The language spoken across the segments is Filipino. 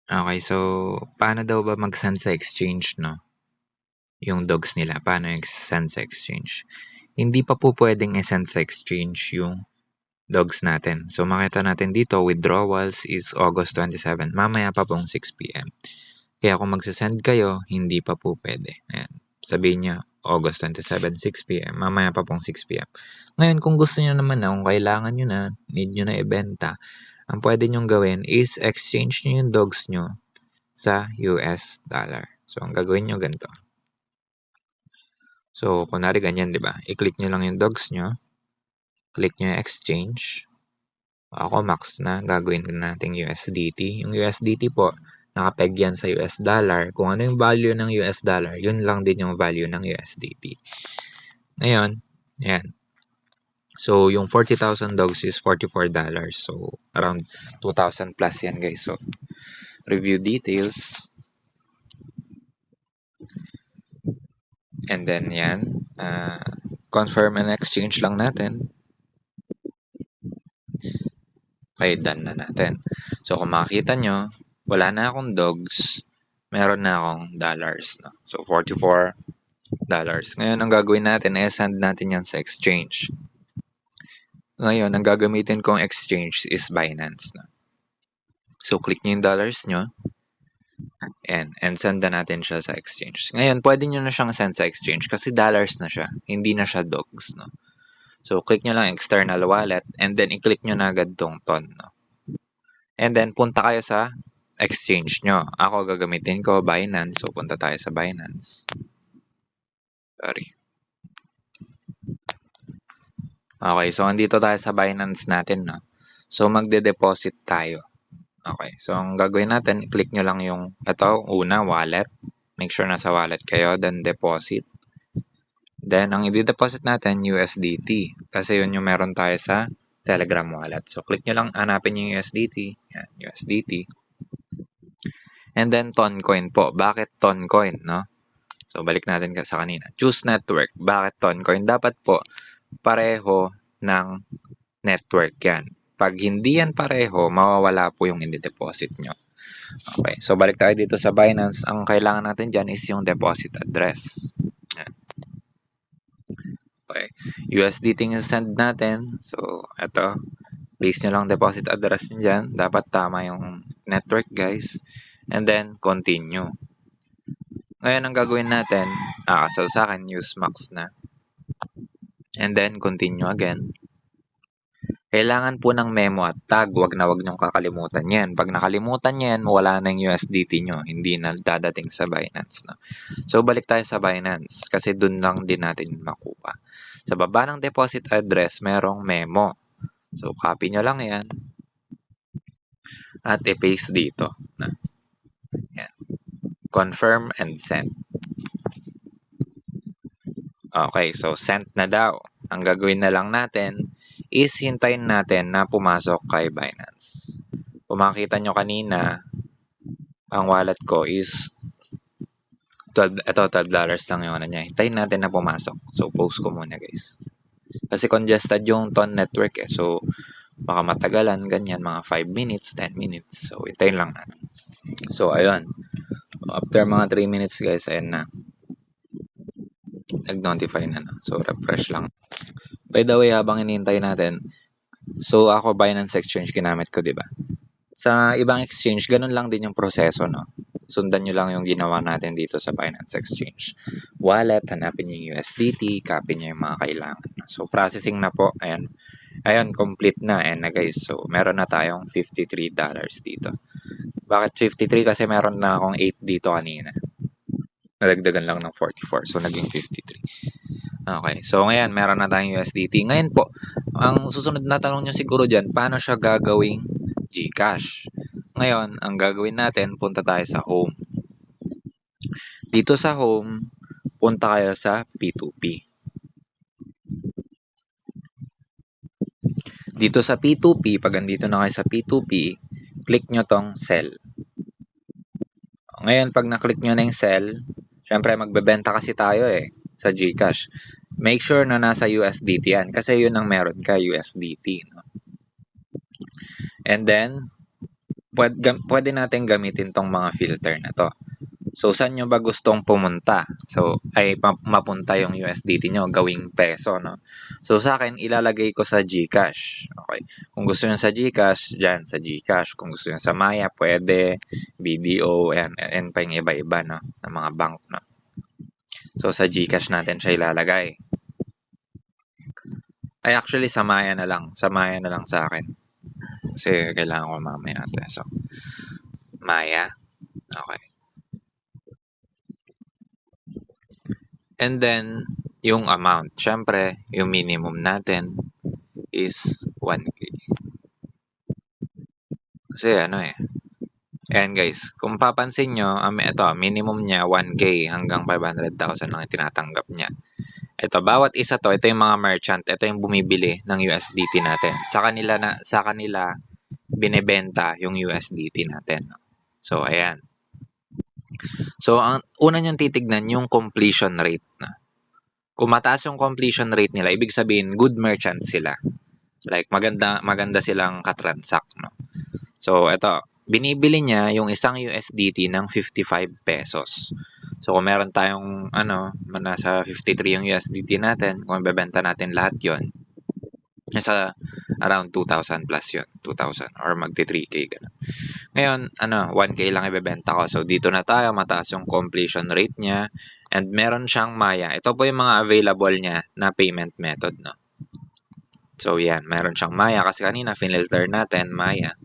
Okay, so paano daw ba mag-send sa exchange, no? Yung dogs nila, paano send sa exchange? Hindi pa po pwedeng i-send sa exchange yung dogs natin. So makita natin dito, withdrawals is August 27. Mamaya pa pong 6 p.m. Kaya kung magsasend kayo, hindi pa po pwede. Ayan. Sabihin niya, August 27, 6 p.m. Mamaya pa pong 6 p.m. Ngayon, kung gusto niyo naman na, kung kailangan niyo na, need niyo na ibenta, ang pwede niyong gawin is exchange niyo yung dogs niyo sa US dollar. So, ang gagawin nyo ganito. So, kunwari ganyan, di ba? I-click nyo lang yung dogs nyo. Click nyo yung exchange. Ako, max na. Gagawin natin USDT. Yung USDT po, nakapeg yan sa US dollar. Kung ano yung value ng US dollar, yun lang din yung value ng USDT. Ngayon, yan. So, yung 40,000 dogs is $44. So, around 2,000 plus yan, guys. So, review details. And then, yan. Confirm and exchange lang natin. Okay, done na natin. So, kung makikita nyo, wala na akong dogs, meron na akong dollars. No? So, $44. Ngayon, ang gagawin natin ay send natin yan sa exchange. Ngayon, ang gagamitin kong exchange is Binance. No? So, click nyo yung dollars nyo and send na natin siya sa exchange. Ngayon, pwede nyo na siyang send sa exchange kasi dollars na siya, hindi na siya dogs. No? So, click nyo lang external wallet and then i-click nyo na agad tong ton. No? And then, punta kayo sa exchange nyo. Ako, gagamitin ko Binance. So, punta tayo sa Binance. Sorry. Okay, so andito tayo sa Binance natin, no? So, magde-deposit tayo. Okay, so ang gagawin natin, i-click nyo lang yung, ito, una, wallet. Make sure nasa wallet kayo, then deposit. Then, ang i-deposit natin, USDT. Kasi yun yung meron tayo sa Telegram wallet. So, click nyo lang, hanapin yung USDT. Yan, USDT. And then, Toncoin po. Bakit Toncoin, no? So, balik natin sa kanina. Choose network. Bakit Toncoin? Dapat po, pareho ng network yan. Pag hindi yan pareho, mawawala po yung in-deposit nyo. Okay, so balik tayo dito sa Binance. Ang kailangan natin dyan is yung deposit address. Yan. Okay, USDT yung send natin. So, ito. Paste nyo lang deposit address nyo dyan. Dapat tama yung network, guys. And then, continue. Ngayon, ang gagawin natin, so sa akin, use max na. And then, continue again. Kailangan po ng memo at tag. Wag nyong kakalimutan yan. Pag nakalimutan yan, wala na yung USDT nyo. Hindi na dadating sa Binance. No? So, balik tayo sa Binance kasi dun lang din natin makuha. Sa baba ng deposit address, merong memo. So, copy nyo lang yan. At i-paste dito. Yan. Confirm and send. Okay, so sent na daw. Ang gagawin na lang natin is hintayin natin na pumasok kay Binance. Kung makita nyo kanina, ang wallet ko is $12 lang yung ano niya. Hintayin natin na pumasok. So, post ko muna, guys. Kasi congested yung Ton network eh. So, baka matagalan, ganyan, mga 5 minutes, 10 minutes. So, hintayin lang natin. So, ayun. After mga 3 minutes, guys, ayun na. Nag-notify na. So, refresh lang. By the way, habang hinihintay natin, so ako Binance Exchange ginamit ko, 'di ba? Sa ibang exchange, ganun lang din yung proseso, no? Sundan nyo lang yung ginawa natin dito sa Binance Exchange. Wallet, hanapin yung USDT, copy nyo yung mga kailangan. So, processing na po. Ayan. Ayun, complete na. Ayan na, guys. So, meron na tayong $53 dito. Bakit 53? Kasi meron na akong 8 dito kanina. Nadagdagan lang ng 44. So, naging 53. Okay. So, ngayon, meron na tayong USDT. Ngayon po, ang susunod na tanong nyo siguro dyan, paano siya gagawing GCash? Ngayon, ang gagawin natin, punta tayo sa home. Dito sa home, punta kayo sa P2P. Dito sa P2P, pag andito na kayo sa P2P, click nyo tong sell. Ngayon, pag na-click nyo na yung sell, syempre magbebenta kasi tayo sa GCash. Make sure na nasa USDT yan kasi yun ang meron ka, USDT. No? And then, pwede natin gamitin tong mga filter na to. So, saan nyo ba gustong pumunta? So, ay mapunta yung USDT nyo, gawing peso, no? So, sa akin, ilalagay ko sa GCash. Okay. Kung gusto nyo sa GCash, dyan sa GCash. Kung gusto nyo sa Maya, pwede. BDO, and pa yung iba-iba, no? Ng mga bank, no? So, sa GCash natin siya ilalagay. Ay, actually, sa Maya na lang. Sa Maya na lang sa akin. Kasi kailangan ko mamaya. So, Maya. Okay. And then, yung amount. Syempre, yung minimum natin is 1K. Kasi ano eh. Ayan guys, kung papansin nyo, ito, minimum niya 1K hanggang 500,000 lang yung tinatanggap niya. Ito, bawat isa to, ito yung mga merchant, ito yung bumibili ng USDT natin. Sa kanila binebenta yung USDT natin. So, ayan. So, ang una nyong titignan yung completion rate. Kung mataas yung completion rate nila, ibig sabihin, good merchant sila. Like, maganda silang katransact, no? So, ito, binibili niya yung isang USDT ng 55 pesos. So, kung meron tayong, nasa 53 yung USDT natin, kung ibebenta natin lahat yon, nasa around 2,000 plus yun. 2,000 or magti 3K, ganun. Ngayon, 1K lang ibebenta ko. So, dito na tayo, mataas yung completion rate niya. And meron siyang Maya. Ito po yung mga available niya na payment method, no? So, yan. Meron siyang Maya kasi kanina finilter natin, Maya.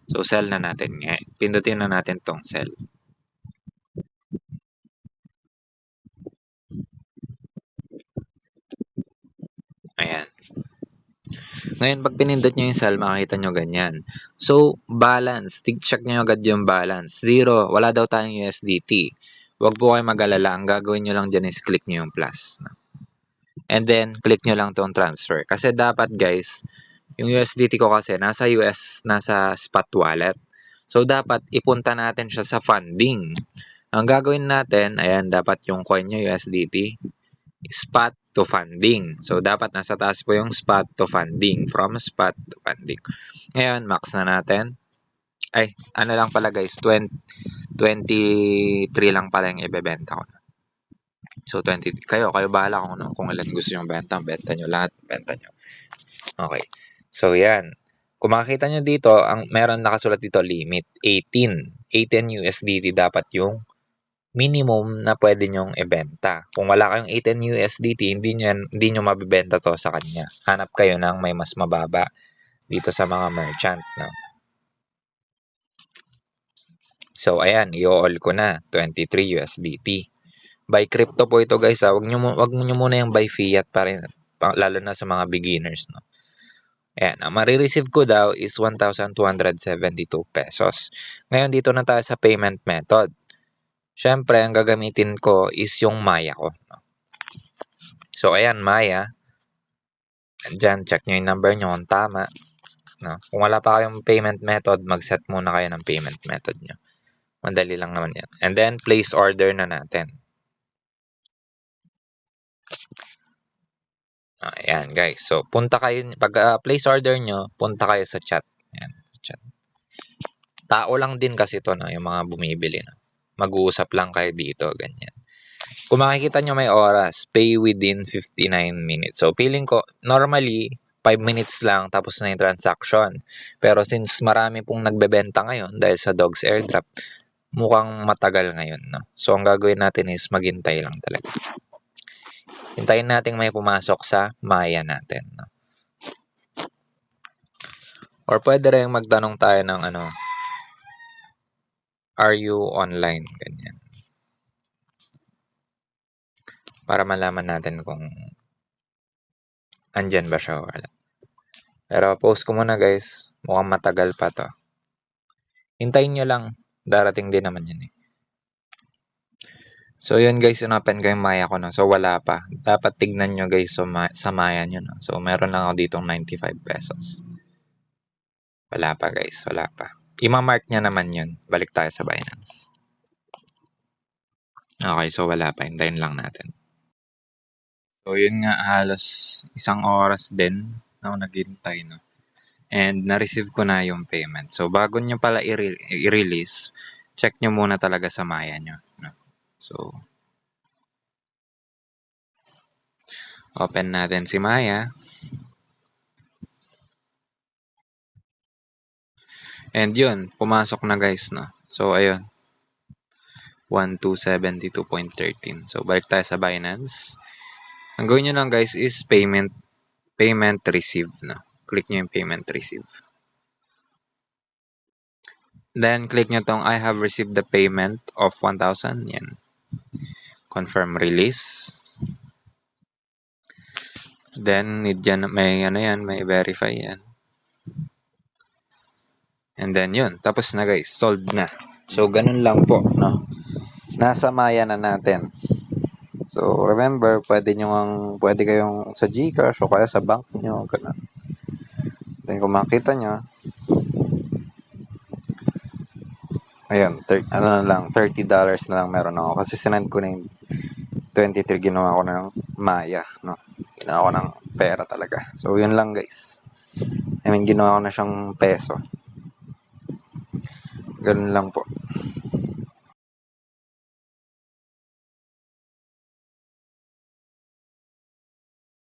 So, sell na natin. Pindutin na natin tong sell. Ayan. Ngayon, pag pinindot nyo yung sell, makikita nyo ganyan. So, balance. Check nyo agad yung balance. 0. Wala daw tayong USDT. Huwag po kayo mag-alala. Ang gagawin nyo lang dyan is click nyo yung plus. And then, click nyo lang tong transfer. Kasi dapat, guys, yung USDT ko kasi nasa nasa spot wallet. So, dapat ipunta natin siya sa funding. Ang gagawin natin, ayan, dapat yung coin nyo USDT, spot to funding. So, dapat nasa taas po yung spot to funding. From spot to funding. Ngayon, max na natin. Ay, ano lang pala guys, 23 lang pala yung ibebenta ko. So, kayo bahala kung ilan gusto yung benta nyo lahat, benta nyo. Okay. So, yan. Kung makikita nyo dito, meron nakasulat dito limit, 18. 18 USDT dapat yung minimum na pwede nyong ibenta. Kung wala kayong 18 USDT, hindi nyo mabibenta to sa kanya. Hanap kayo ng may mas mababa dito sa mga merchant. No? So, ayan, i-all ko na, 23 USDT. Buy crypto po ito guys. Wag nyo muna yung buy fiat lalo na sa mga beginners. No? Ayan, ang marireceive ko daw is 1,272 pesos. Ngayon, dito na tayo sa payment method. Siyempre, ang gagamitin ko is yung Maya ko. No? So, ayan, Maya. Diyan, check nyo yung number nyo kung tama. No? Kung wala pa kayong payment method, mag-set muna kayo ng payment method nyo. Madali lang naman yan. And then, place order na natin. Ayan, guys. So, pag place order nyo, punta kayo sa chat. Ayan, chat. Tao lang din kasi to, no? Yung mga bumibili. No? Mag-uusap lang kayo dito, ganyan. Kung makikita nyo may oras, pay within 59 minutes. So, feeling ko, normally, 5 minutes lang tapos na yung transaction. Pero since marami pong nagbebenta ngayon dahil sa Dogs Airdrop, mukhang matagal ngayon. No? So, ang gagawin natin is maghintay lang talaga. Hintayin natin may pumasok sa Maya natin. No? Or pwede rin magtanong tayo ng are you online? Ganyan. Para malaman natin kung andyan ba siya o wala. Pero post ko muna guys. Mukhang matagal pa to. Hintayin nyo lang. Darating din naman yun eh. So yun guys, inopen ko yung Maya ko. No? So wala pa. Dapat tignan nyo guys sa Maya nyo. No? So meron lang ako ditong 95 pesos. Wala pa guys. Wala pa. Ima-mark niya naman yun. Balik tayo sa Binance. Okay, so wala pa. Hintayin lang natin. So yun nga, halos isang oras din na ako naghintay. No? and na-receive ko na yung payment. So, bago nyo pala i-release, check nyo muna talaga sa Maya nyo. No? So, open natin si Maya. And yun, pumasok na guys. No? So, ayun. 1272.13. So, balik tayo sa Binance. Ang gawin nyo lang guys is payment receive. No? Click nyo yung payment receive. Then, click nyo tong I have received the payment of 1,000. Yan. Confirm release. Then, need yan, may ano yan, may verify yan. And then, yun. Tapos na guys. Solved na. So, ganun lang po, no? Nasa Maya na natin. So, remember, pwede kayong sa GCash o kaya sa bank nyo. Ganun. Then, kung makita nyo, ayun, $30 na lang meron ako. Kasi sinend ko na yung 23, ginawa ko na ng Maya, no? Ginawa ko ng pera talaga. So, yun lang guys. I mean, ginawa ko na siyang peso. Ganun lang po.